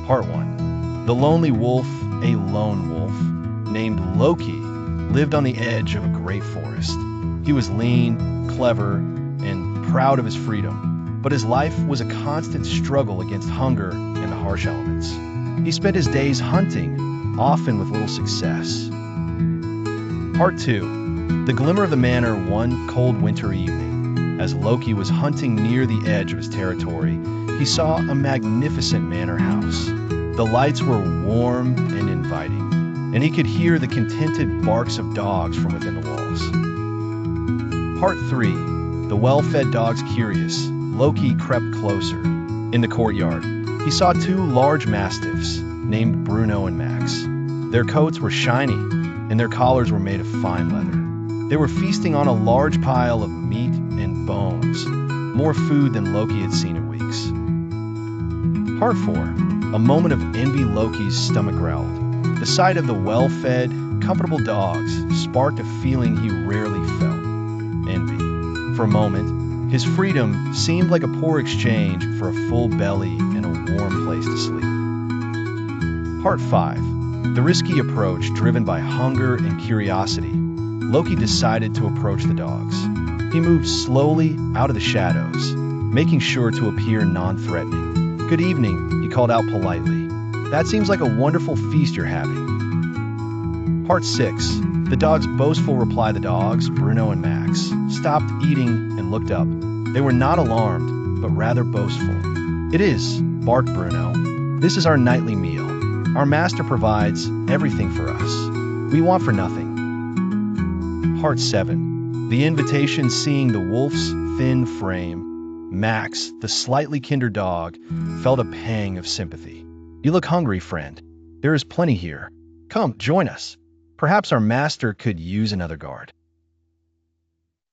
Part 1. The lonely wolf, a lone wolf, named Loki, lived on the edge of a great forest. He was lean, clever, and proud of his freedom, but his life was a constant struggle against hunger and the harsh elements. He spent his days hunting, often with little success. Part 2. The glimmer of the manor one cold winter evening. As Loki was hunting near the edge of his territory, he saw a magnificent manor house. The lights were warm and inviting, and he could hear the contented barks of dogs from within the walls. Part 3. The well-fed dogs curious, Loki crept closer. In the courtyard, he saw two large mastiffs named Bruno and Max. Their coats were shiny, and their collars were made of fine leather. They were feasting on a large pile of meat and bones, more food than Loki had seen in weeks. Part 4. A moment of envy. Loki's stomach growled. The sight of the well-fed, comfortable dogs sparked a feeling he rarely felt: envy. For a moment, his freedom seemed like a poor exchange for a full belly and a warm place to sleep. Part 5. The risky approach. Driven by hunger and curiosity, Loki decided to approach the dogs. He moved slowly out of the shadows, making sure to appear non-threatening. "Good evening," he called out politely. "That seems like a wonderful feast you're having." Part 6. The dog's boastful reply. The dogs, Bruno and Max, stopped eating and looked up. They were not alarmed, but rather boastful. "It is," barked Bruno. "This is our nightly meal. Our master provides everything for us. We want for nothing." Part 7. The invitation. Seeing the wolf's thin frame, Max, the slightly kinder dog, felt a pang of sympathy. "You look hungry, friend. There is plenty here. Come, join us. Perhaps our master could use another guard."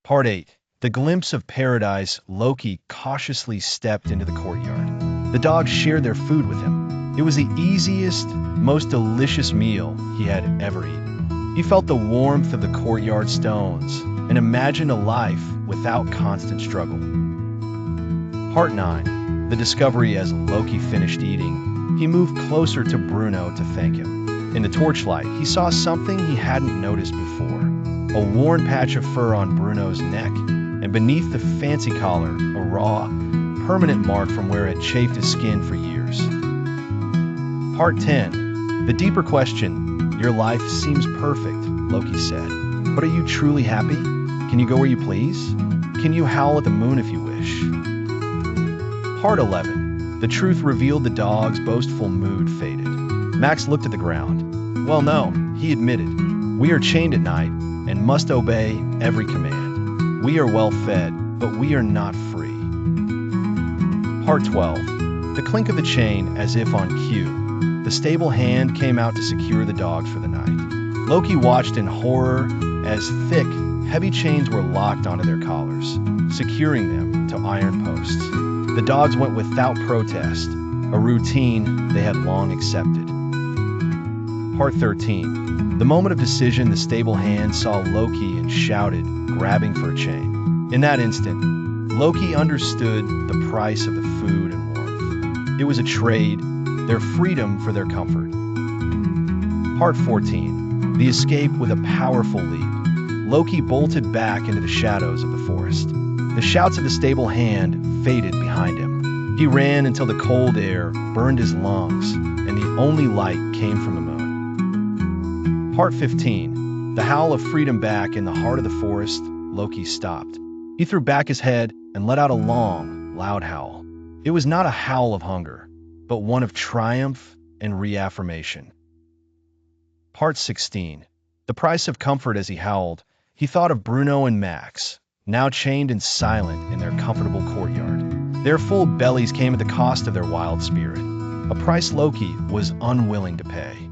Part 8. The glimpse of paradise. Loki cautiously stepped into the courtyard. The dogs shared their food with him. It was the easiest, most delicious meal he had ever eaten. He felt the warmth of the courtyard stones and imagined a life without constant struggle. Part 9. The discovery. As Loki finished eating, he moved closer to Bruno to thank him. In the torchlight, he saw something he hadn't noticed before: a worn patch of fur on Bruno's neck, and beneath the fancy collar, a raw, permanent mark from where it had chafed his skin for years. Part 10. The deeper question. Your life seems perfect, Loki said. But are you truly happy? Can you go where you please? Can you howl at the moon if you wish? Part 11. The truth revealed. The dog's boastful mood faded. Max looked at the ground. "Well, no," he admitted. "We are chained at night and must obey every command. We are well fed, but we are not free." Part 12. The clink of the chain. As if on cue, the stable hand came out to secure the dogs for the night. Loki watched in horror as thick, heavy chains were locked onto their collars, securing them to iron posts. The dogs went without protest, a routine they had long accepted. Part 13. The moment of decision. The stable hand saw Loki and shouted, grabbing for a chain. In that instant, Loki understood the price of the food and warmth. It was a trade, their freedom for their comfort. Part 14. The escape. With a powerful leap, Loki bolted back into the shadows of the forest. The shouts of the stable hand faded behind him. He ran until the cold air burned his lungs, and the only light came from the moon. Part 15. The howl of freedom. Back in the heart of the forest, Loki stopped. He threw back his head and let out a long, loud howl. It was not a howl of hunger, but one of triumph and reaffirmation. Part 16. The price of comfort. As he howled, he thought of Bruno and Max, now chained and silent in their comfortable courtyard. Their full bellies came at the cost of their wild spirit, a price Loki was unwilling to pay.